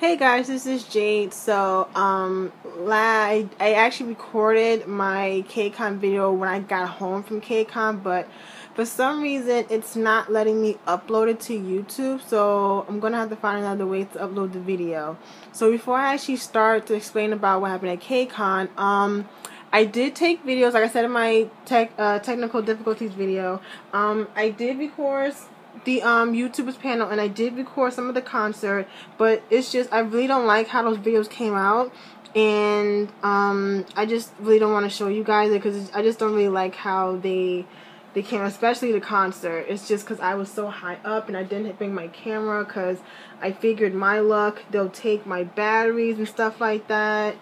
Hey guys, this is Jade. So, I actually recorded my Kcon video when I got home from Kcon, but for some reason it's not letting me upload it to YouTube. So I'm gonna have to find another way to upload the video. So before I actually start to explain about what happened at Kcon, I did take videos, like I said in my technical difficulties video. I did record the YouTubers panel, and I did record some of the concert, but it's just I really don't like how those videos came out, and I just really don't want to show you guys it because I just don't really like how they came, especially the concert. It's just because I was so high up and I didn't bring my camera because I figured my luck they'll take my batteries and stuff like that.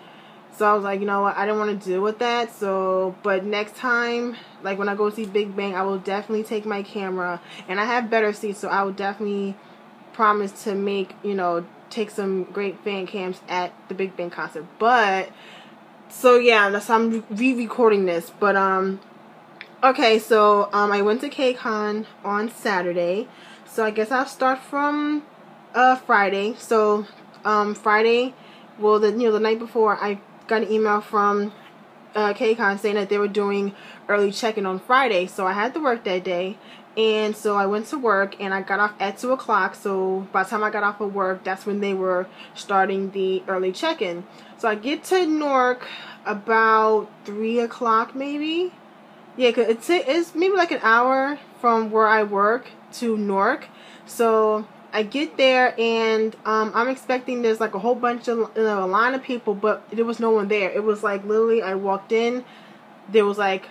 So I was like, you know what, I don't want to deal with that. So, but next time, like when I go see Big Bang, I will definitely take my camera. And I have better seats, so I will definitely promise to make, take some great fan cams at the Big Bang concert. But, so yeah, that's how I'm re-recording this. But, okay, so, I went to Kcon on Saturday. So I guess I'll start from, Friday. So, Friday, well, the night before, I got an email from Kcon saying that they were doing early check-in on Friday, so I had to work that day, and so I went to work, and I got off at 2 o'clock, so by the time I got off of work, that's when they were starting the early check-in. So I get to Newark about 3 o'clock maybe. Yeah, cause it's maybe like an hour from where I work to Newark, so I get there, and I'm expecting there's like a whole bunch of a line of people, but there was no one there. It was like literally I walked in, there was like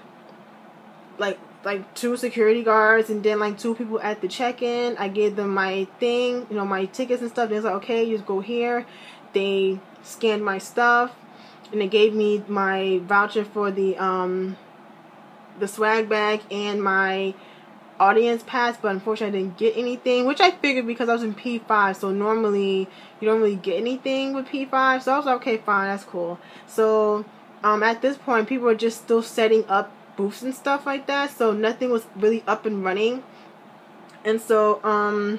2 security guards, and then like 2 people at the check-in. I gave them my thing, my tickets and stuff. They was like, okay, you just go here. They scanned my stuff, and they gave me my voucher for the swag bag and my audience pass, but unfortunately I didn't get anything, which I figured because I was in P5, so normally you don't really get anything with P5, so I was like, okay, fine, that's cool. So at this point people were just still setting up booths and stuff like that, so nothing was really up and running. And so I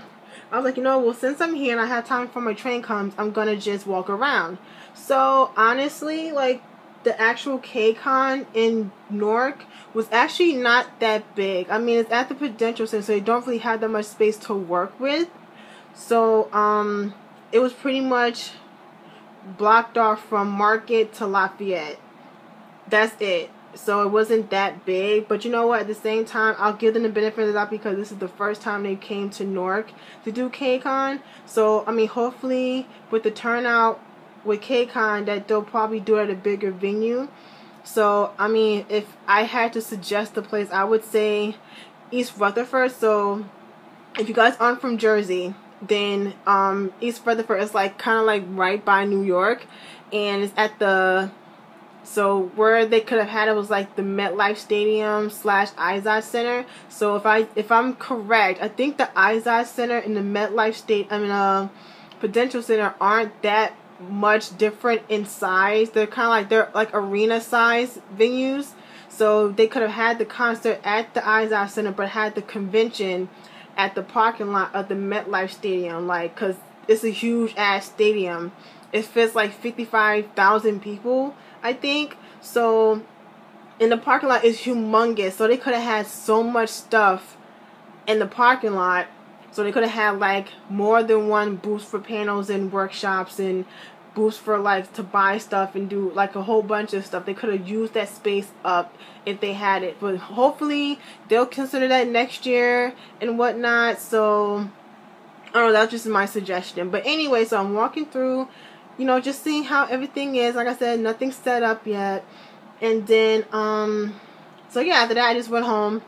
was like, well, since I'm here and I have time before my train comes, I'm gonna just walk around. So honestly, like, the actual Kcon in Newark was actually not that big. I mean, it's at the Prudential Center, so they don't really have that much space to work with. So it was pretty much blocked off from Market to Lafayette. That's it. So it wasn't that big, but you know what, at the same time, I'll give them the benefit of the doubt because this is the first time they came to Newark to do Kcon. So, I mean, hopefully with the turnout with Kcon that they'll probably do it at a bigger venue. So, I mean, if I had to suggest the place, I would say East Rutherford. So, if you guys aren't from Jersey, then East Rutherford is like kind of like right by New York, and it's at the... So where they could have had it was like the MetLife Stadium / Izod Center. So if I'm correct, I think the Izod Center and the MetLife Prudential Center aren't that much different in size. They're like arena size venues. So they could have had the concert at the Izod Center, but had the convention at the parking lot of the MetLife Stadium, like, cause it's a huge ass stadium. It fits like 55,000 people, I think. So, and the parking lot is humongous. So they could have had so much stuff in the parking lot. So they could have had like more than one booth for panels and workshops, and booths for like to buy stuff and do like a whole bunch of stuff. They could have used that space up if they had it. But hopefully they'll consider that next year and whatnot. So, I don't know, that's just my suggestion. But anyway, so I'm walking through, just seeing how everything is. Like I said, nothing's set up yet. And then, so yeah, after that, I just went home.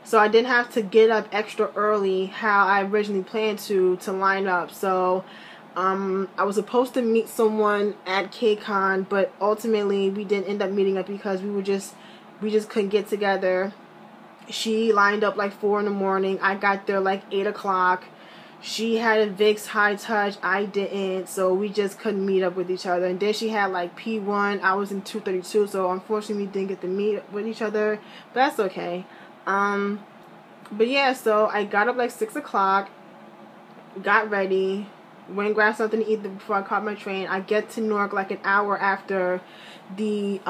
So I didn't have to get up extra early how I originally planned to line up. So, I was supposed to meet someone at Kcon, but ultimately we didn't end up meeting up because we just couldn't get together. She lined up like 4 in the morning. I got there like 8 o'clock. She had a VIX high touch. I didn't. So we just couldn't meet up with each other. And then she had like P1. I was in 232. So unfortunately we didn't get to meet with each other. But that's okay. But yeah, so I got up like 6 o'clock. Got ready. went and grabbed something to eat before I caught my train. I get to Newark like an hour after the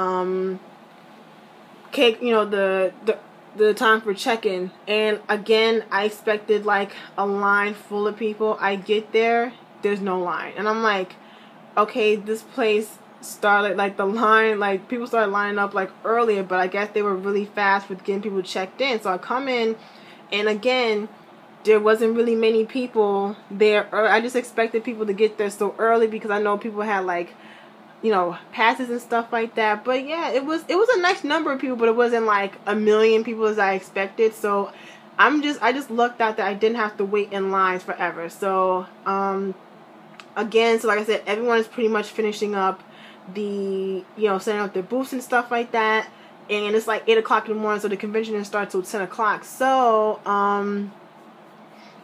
cake, you know, the time for check-in. And again, I expected like a line full of people. I get there, there's no line, and I'm like, okay, this place started like the line, like people started lining up like earlier, but I guess they were really fast with getting people checked in. So I come in, and again, there wasn't really many people there. I just expected people to get there so early because I know people had like, you know, passes and stuff like that. But yeah, it was a nice number of people, but it wasn't like a million people as I expected. So I just lucked out that I didn't have to wait in lines forever. So again, so like I said, everyone is pretty much finishing up the, you know, setting up their booths and stuff like that. And it's like 8 o'clock in the morning, so the convention didn't start till 10 o'clock. So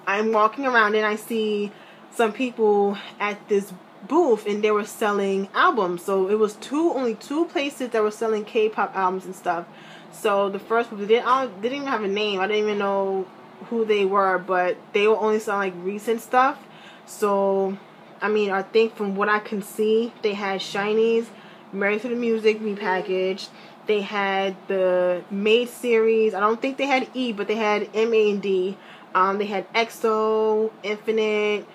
I'm walking around and I see some people at this booth, and they were selling albums. So it was only two places that were selling K-pop albums and stuff. So the first booth, they didn't even have a name. I didn't even know who they were, but they were only selling like recent stuff. So I mean, I think from what I can see, they had Shiny's Married to the Music repackaged. They had the Made series. I don't think they had E, but they had M, A, and D. They had EXO, Infinite,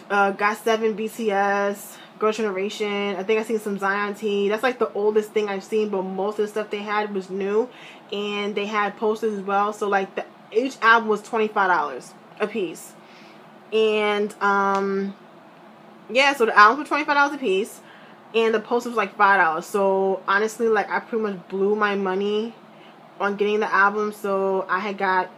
Got7, BTS, Girl Generation. I think I seen some Zion T. That's like the oldest thing I've seen, but most of the stuff they had was new, and they had posters as well. So like each album was $25 a piece, and yeah, so the albums were $25 a piece, and the poster was like $5. So honestly, like I pretty much blew my money on getting the album. So I had got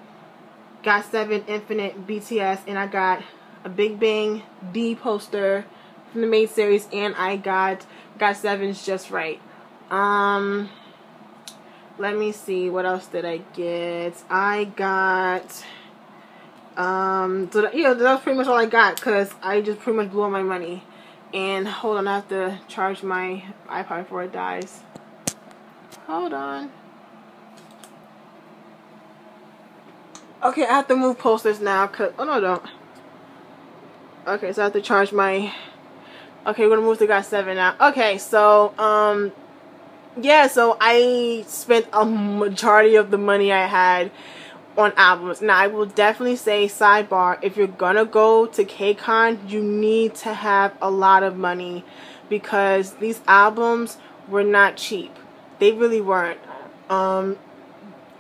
Got7, Infinite, BTS, and I got a Big Bang D poster from the Made series, and I got Got7's Just Right. Let me see, what else did I get? I got so that, yeah, that was pretty much all I got, because I just pretty much blew all my money. And hold on, I have to charge my iPod before it dies. Hold on. Okay, I have to move posters now, cause oh no, don't. Okay, so I have to charge my. Okay, we're gonna move to Got7 now. Okay, so yeah, so I spent a majority of the money I had on albums. Now I will definitely say, sidebar, if you're gonna go to Kcon, you need to have a lot of money, because these albums were not cheap. They really weren't.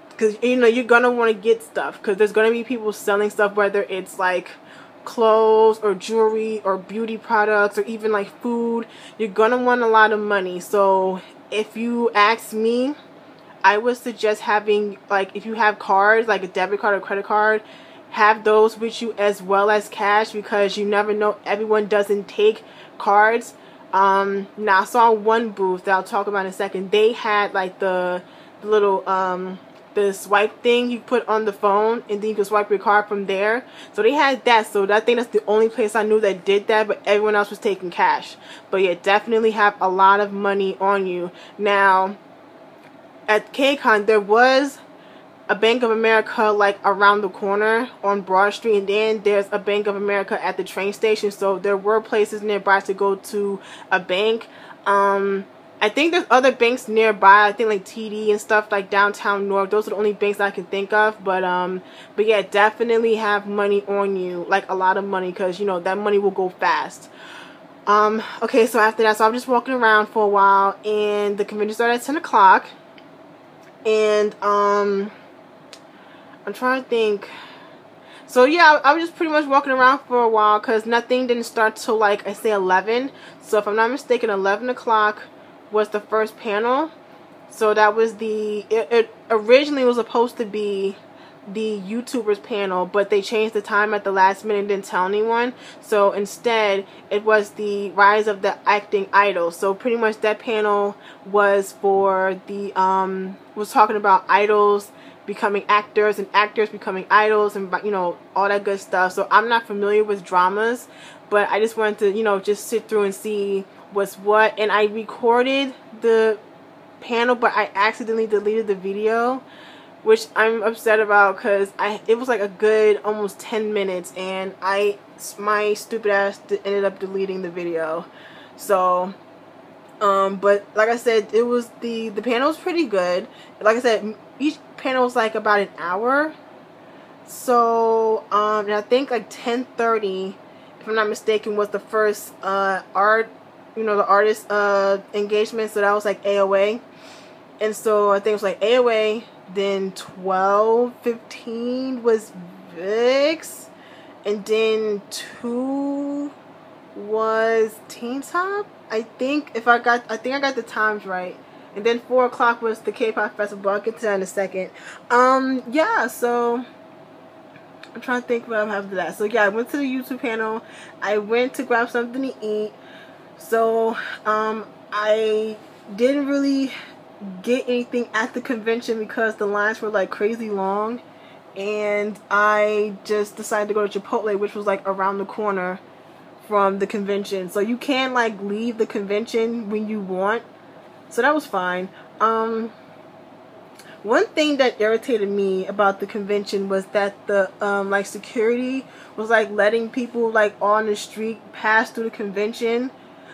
Because you know you're gonna want to get stuff, because there's gonna be people selling stuff, whether it's like clothes or jewelry or beauty products or even like food. You're gonna want a lot of money. So if you ask me, I would suggest having, like, if you have cards, like a debit card or credit card, have those with you as well as cash, because you never know, everyone doesn't take cards. Now I saw one booth that I'll talk about in a second. They had like the little the swipe thing you put on the phone, and then you can swipe your card from there. So they had that. So I think that's the only place I knew that did that, but everyone else was taking cash. But yeah, definitely have a lot of money on you. Now at Kcon, there was a Bank of America like around the corner on Broad Street, and then there's a Bank of America at the train station. So there were places nearby to go to a bank. I think there's other banks nearby. I think like TD and stuff, like downtown Newark. Those are the only banks I can think of. But yeah, definitely have money on you, like a lot of money, because you know that money will go fast. Okay, so after that, so I'm just walking around for a while, and the convention started at 10 o'clock. And I'm trying to think. So yeah, I was just pretty much walking around for a while, because nothing didn't start till like I say 11. So if I'm not mistaken, 11 o'clock was the first panel. So that was it originally was supposed to be the YouTubers panel, but they changed the time at the last minute and didn't tell anyone. So instead it was the rise of the acting idols. So pretty much that panel was for the was talking about idols becoming actors and actors becoming idols, and you know, all that good stuff. So I'm not familiar with dramas, but I just wanted to, you know, just sit through and see what's what. And I recorded the panel, but I accidentally deleted the video which I'm upset about because it was like a good almost 10 minutes, and my stupid ass ended up deleting the video. So but like I said, it was the panel was pretty good. Like I said, each panel was like about an hour. So and I think like 10:30, if I'm not mistaken, was the first the artist engagement. So that was like AOA. And so I think it was like AOA, then 12:15 was VIX, and then 2 was Teen Top. I think I got the times right. And then 4 o'clock was the K-pop festival. I'll get to that in a second. Yeah, so I'm trying to think what I'm after that. So yeah, I went to the YouTube panel. I went to grab something to eat. So I didn't really get anything at the convention because the lines were like crazy long, and I just decided to go to Chipotle, which was like around the corner from the convention. So you can like leave the convention when you want. So that was fine. One thing that irritated me about the convention was that the like security was like letting people like on the street pass through the convention.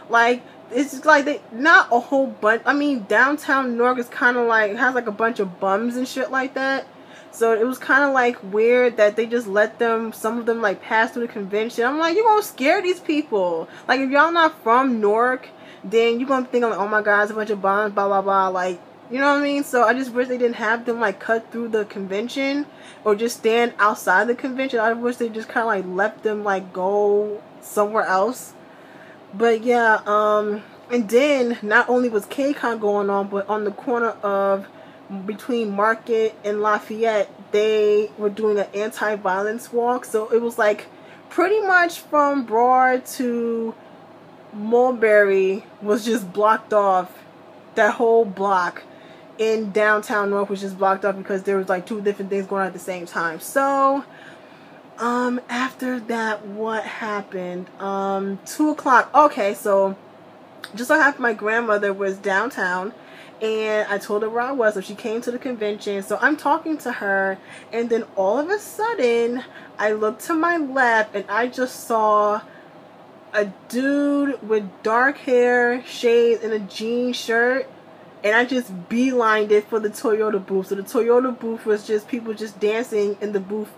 Like, it's just like not a whole bunch. I mean, downtown New York is kind of like has like a bunch of bums and shit like that. So it was kind of like weird that they just let some of them like pass through the convention. I'm like, you're gonna scare these people. Like, if y'all not from Newark, then you're gonna think like, oh my god, it's a bunch of bums, blah blah blah. Like, you know what I mean? So I just wish they didn't have them like cut through the convention or just stand outside the convention. I wish they just kind of like left them like go somewhere else. But yeah, and then not only was Kcon going on, but on the corner of between Market and Lafayette, they were doing an anti-violence walk. So it was like pretty much from Broad to Mulberry was just blocked off. That whole block in downtown North was just blocked off because there was like 2 different things going on at the same time. So after that, what happened? 2 o'clock. Okay, so just so happened my grandmother was downtown, and I told her where I was, so she came to the convention. So I'm talking to her, and then all of a sudden I looked to my left and I just saw a dude with dark hair, shades, and a jean shirt, and I just beelined it for the Toyota booth. So the Toyota booth was just people just dancing in the booth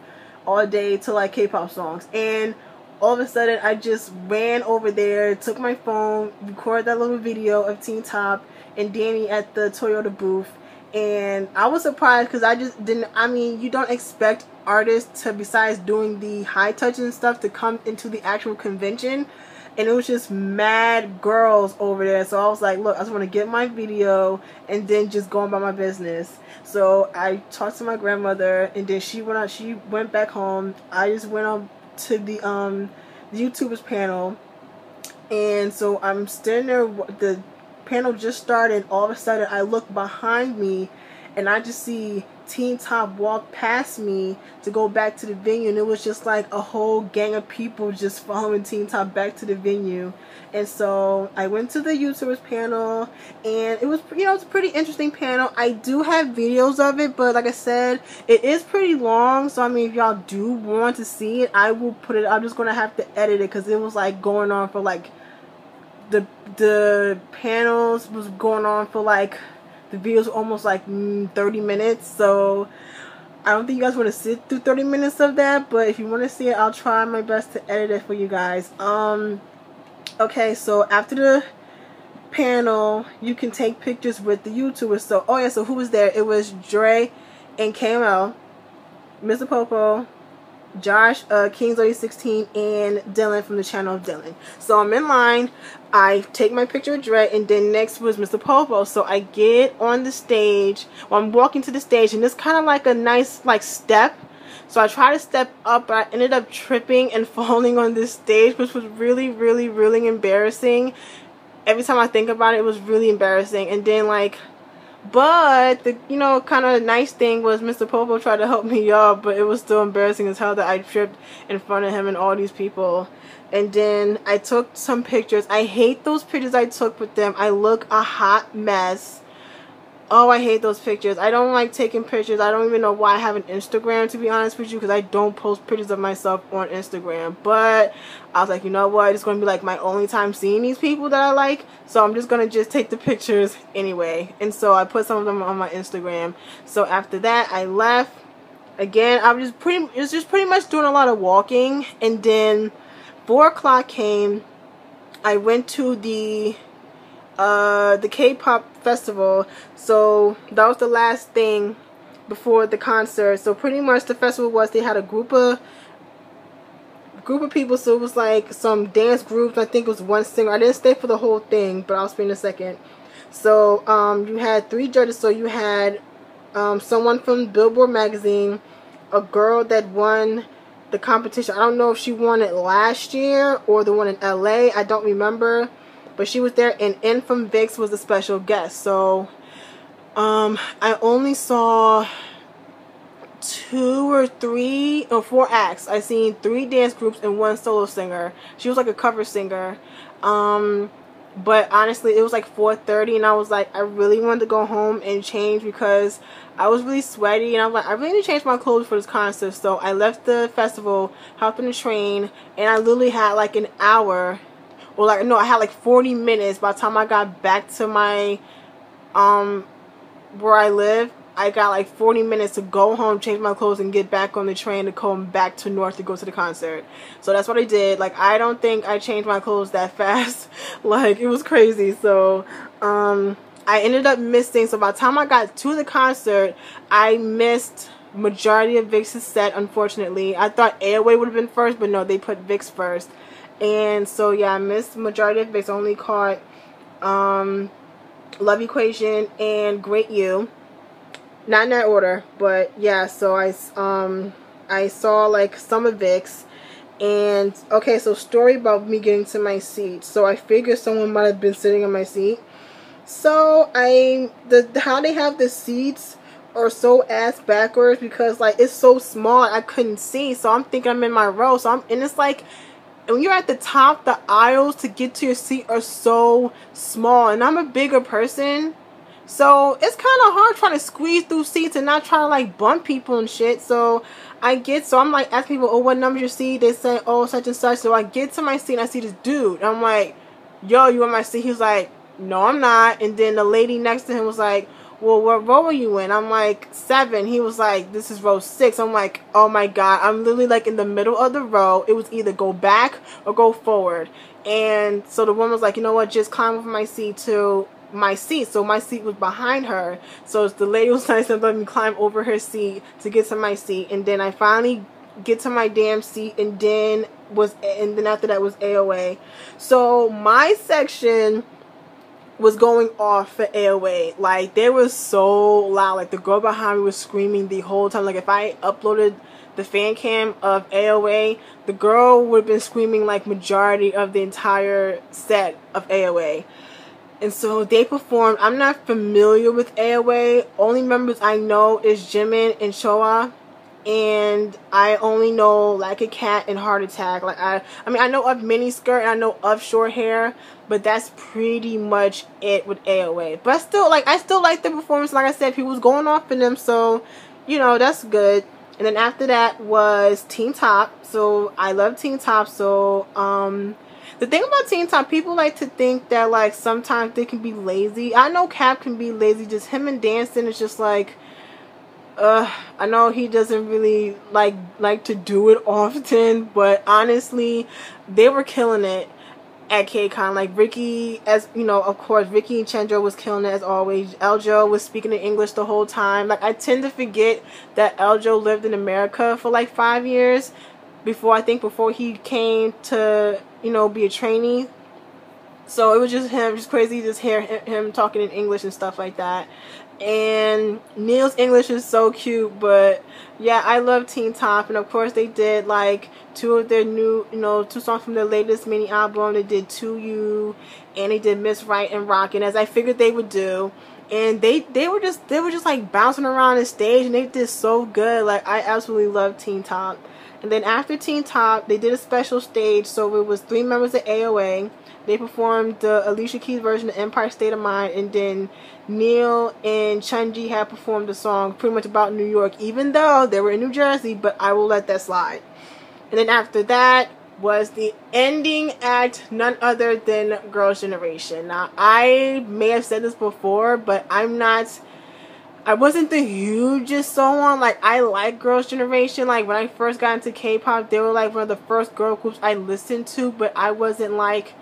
all day to like K-pop songs. And all of a sudden I just ran over there, took my phone, recorded that little video of Teen Top and Danny at the Toyota booth. And I was surprised because I just didn't, I mean, you don't expect artists to, besides doing the high touch and stuff, to come into the actual convention. And it was just mad girls over there. So I was like, look, I just want to get my video and then just go on about my business. So I talked to my grandmother, and then she went back home. I just went on to the YouTubers panel. And so I'm standing there, the panel just started. All of a sudden I look behind me and I just see Teen Top walk past me to go back to the venue, and it was just like a whole gang of people just following Teen Top back to the venue. And so I went to the YouTubers panel, and it was, you know, it's a pretty interesting panel. I do have videos of it, but like I said, it is pretty long. So I mean, if y'all do want to see it, I will put it. I'm just gonna have to edit it because it was like going on for like the panels was going on for like. The video's almost like 30 minutes, so I don't think you guys want to sit through 30 minutes of that, but if you want to see it, I'll try my best to edit it for you guys. Okay, so after the panel, you can take pictures with the YouTubers. So, oh yeah, so who was there? It was Dre and KML, Mr. Popo, Josh, King Zoe 16, and Dylan from the channel of Dylan. So I'm in line. I take my picture with Dre, and then next was Mr. Popo. So I get on the stage. Well, I'm walking to the stage, and it's kind of like a nice like step. So I try to step up, but I ended up tripping and falling on this stage, which was really, really, really embarrassing. Every time I think about it, it was really embarrassing. And then like, but the, you know, kind of nice thing was Mr. Popo tried to help me up, but it was still embarrassing as hell that I tripped in front of him and all these people. And then I took some pictures. I hate those pictures I took with them. I look a hot mess. Oh, I hate those pictures. I don't like taking pictures. I don't even know why I have an Instagram, to be honest with you, because I don't post pictures of myself on Instagram. But I was like, you know what? It's going to be like my only time seeing these people that I like. So I'm just going to just take the pictures anyway. And so I put some of them on my Instagram. So after that, I left. Again, it was just pretty much doing a lot of walking. And then 4 o'clock came. I went to the K-pop festival, so that was the last thing before the concert. So pretty much the festival was, they had a group of people, so it was like some dance groups. I think it was one singer. I didn't stay for the whole thing, but I'll speak in a second. So you had 3 judges. So you had someone from Billboard magazine, a girl that won the competition. I don't know if she won it last year or the one in LA, I don't remember. But she was there, and In from VIX was a special guest. So I only saw 2 or 3 or 4 acts. I seen 3 dance groups and 1 solo singer. She was like a cover singer. But honestly, it was like 4:30, and I was like, I really wanted to go home and change because I was really sweaty, and I was like, I really need to change my clothes for this concert. So I left the festival, hopped on the train, and I literally had like an hour. Well, like, no, I had like 40 minutes by the time I got back to my, where I live. I got like 40 minutes to go home, change my clothes, and get back on the train to come back to North to go to the concert. So that's what I did. Like, I don't think I changed my clothes that fast. Like, it was crazy. So, I ended up missing. So by the time I got to the concert, I missed majority of VIX's set, unfortunately. I thought Airway would have been first, but no, they put VIX first. And so yeah, I missed majority of VIX. Only caught Love Equation and Great You. Not in that order, but yeah, so I saw like some of VIX. And okay, so story about me getting to my seat. So I figured someone might have been sitting in my seat. So how they have the seats are so ass backwards because like it's so small I couldn't see. So I'm thinking I'm in my row. And it's like, when you're at the top, the aisles to get to your seat are so small, and I'm a bigger person, so it's kind of hard trying to squeeze through seats and not trying to like bump people and shit. So I'm like asking people, oh, what number your seat? They say, oh, such and such. So I get to my seat and I see this dude, and I'm like, yo, you in my seat? He was like, no, I'm not. And then the lady next to him was like, well, what row are you in? I'm like, 7. He was like, this is row 6. I'm like, oh my god, I'm literally like in the middle of the row. It was either go back or go forward. And so the woman was like, you know what, just climb over my seat to my seat. So my seat was behind her. So the lady was nice and let me climb over her seat to get to my seat. And then I finally get to my damn seat, and then after that was AOA. So my section was going off for AOA. Like, they were so loud. Like, the girl behind me was screaming the whole time. Like, if I uploaded the fan cam of AOA, the girl would have been screaming like majority of the entire set of AOA. And so they performed. I'm not familiar with AOA. Only members I know is Jimin and Showa. And I only know Like a Cat and Heart Attack. Like I mean, I know of Miniskirt and I know of Short Hair, but that's pretty much it with AOA. But still, like, I still like the performance. Like I said, people was going off in them, so you know, that's good. And then after that was Teen Top. So I love Teen Top. So the thing about Teen Top, people like to think that like sometimes they can be lazy. I know Cap can be lazy. Just him and dancing is just like, I know he doesn't really like to do it often, but honestly, they were killing it at Kcon. Like Ricky, as you know, of course, Ricky and Chandra was killing it as always. Eljo was speaking in English the whole time. Like, I tend to forget that Eljo lived in America for like 5 years before he came to, you know, be a trainee. So it was just him, just crazy, just hear him talking in English and stuff like that. And Neil's English is so cute. But yeah, I love Teen Top. And of course they did like 2 of their new, you know, 2 songs from their latest mini album. They did To You, and they did Miss Right and Rockin', as I figured they would do. And they were just like bouncing around the stage, and they did so good. Like, I absolutely love Teen Top. And then after Teen Top, they did a special stage. So it was 3 members of AOA. They performed the Alicia Keys version of Empire State of Mind. And then Neil and Chunji had performed a song pretty much about New York, even though they were in New Jersey, but I will let that slide. And then after that was the ending act, none other than Girls' Generation. Now, I may have said this before, but I wasn't the hugest on. Like, I like Girls' Generation. Like, when I first got into K-pop, they were like one of the first girl groups I listened to, but I wasn't like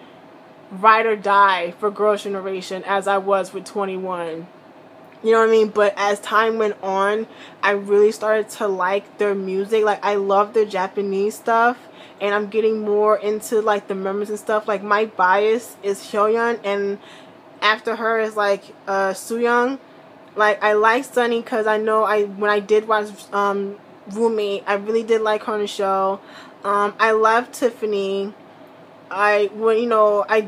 ride or die for Girls' Generation as I was with 21. You know what I mean? But as time went on, I really started to like their music. Like, I love their Japanese stuff. And I'm getting more into, like, the members and stuff. Like, my bias is Hyoyeon. And after her is, like, Sooyoung. Like, I like Sunny because I know when I did watch Roommate, I really did like her on the show. I love Tiffany. I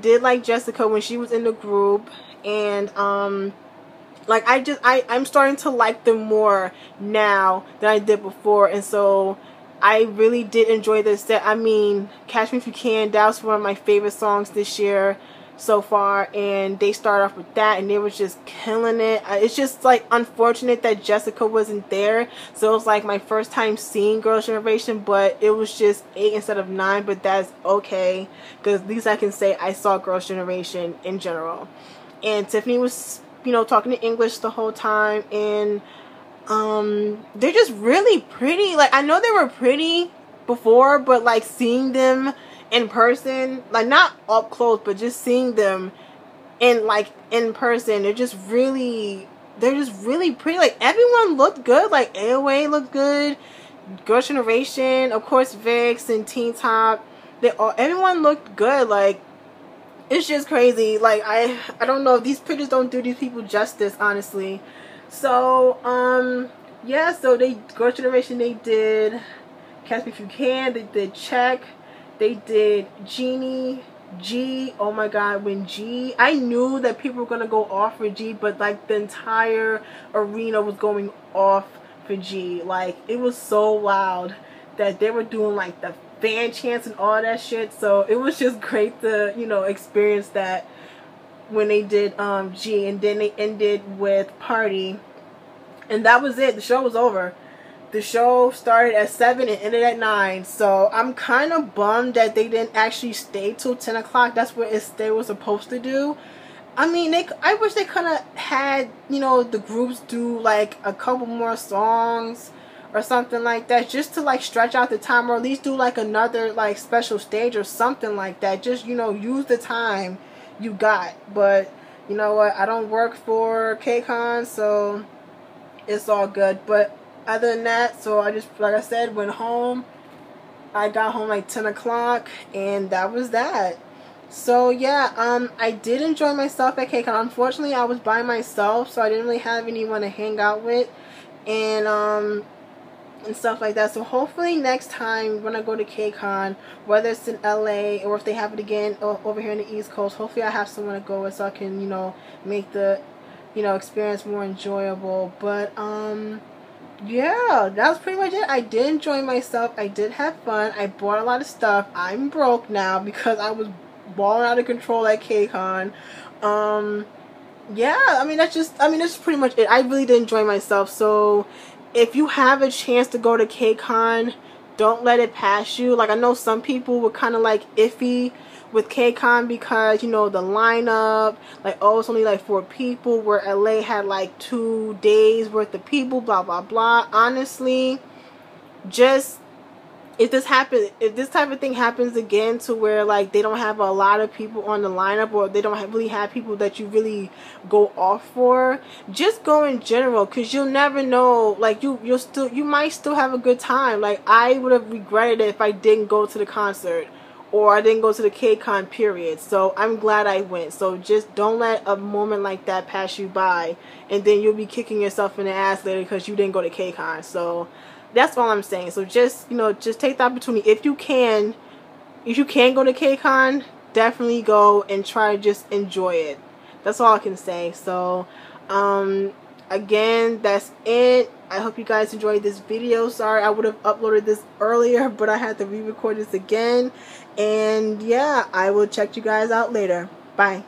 did like Jessica when she was in the group. And, like, I'm starting to like them more now than I did before. And so I really did enjoy this set. I mean, Catch Me If You Can, that was one of my favorite songs this year so far. And they started off with that and they were just killing it. It's just, like, unfortunate that Jessica wasn't there. So it was, like, my first time seeing Girls' Generation, but it was just 8 instead of 9. But that's okay, because at least I can say I saw Girls' Generation in general. And Tiffany was, talking in English the whole time. And they're just really pretty. Like, I know they were pretty before, but like seeing them in person, like not up close, but just seeing them in person, they're just really pretty. Like, everyone looked good. Like, AOA looked good, Girls' Generation, of course, VIX and Teen Top, everyone looked good. Like, it's just crazy. Like, I don't know, these pictures don't do these people justice, honestly. So, yeah, so Girls' Generation, they did Catch Me If You Can, they did Check, they did Genie, G, oh my god, when G, I knew that people were going to go off for G, but, like, the entire arena was going off for G. Like, it was so loud that they were doing, like, the fan chants and all that shit, so it was just great to, experience that when they did G. And then they ended with Party, and that was it. The show was over. The show started at 7 and ended at 9, so I'm kind of bummed that they didn't actually stay till 10 o'clock. That's what they were supposed to do. I mean, I wish they could have had, the groups do like a couple more songs or something like that, just to like stretch out the time, or at least do like another like special stage or something like that. Just, use the time you got. But you know what, I don't work for Kcon, so it's all good. But other than that, so I just, like I said, went home. I got home like 10 o'clock and that was that. So yeah, I did enjoy myself at Kcon. Unfortunately, I was by myself, so I didn't really have anyone to hang out with and stuff like that. So hopefully next time when I go to Kcon, whether it's in LA or if they have it again over here in the East Coast, hopefully I have someone to go with so I can, make the, experience more enjoyable. But yeah, that was pretty much it. I did enjoy myself. I did have fun. I bought a lot of stuff. I'm broke now because I was balling out of control at Kcon. Yeah, that's pretty much it. I really did enjoy myself. So if you have a chance to go to Kcon, don't let it pass you. Like, I know some people were kind of like iffy with Kcon because, the lineup, like, oh, it's only like 4 people, where LA had like 2 days worth of people, blah blah blah. Honestly, just if this type of thing happens again, to where like they don't have a lot of people on the lineup, or they don't really have people that you really go off for, just go in general, because you'll never know. Like, you might still have a good time. Like, I would have regretted it if I didn't go to the concert, or I didn't go to the Kcon, period. So I'm glad I went. So just don't let a moment like that pass you by, and then you'll be kicking yourself in the ass later because you didn't go to Kcon. So that's all I'm saying. So just, just take the opportunity. If you can go to Kcon, definitely go and try to just enjoy it. That's all I can say. So, again, that's it. I hope you guys enjoyed this video. Sorry I would have uploaded this earlier, but I had to re-record this again. And yeah, I will check you guys out later. Bye.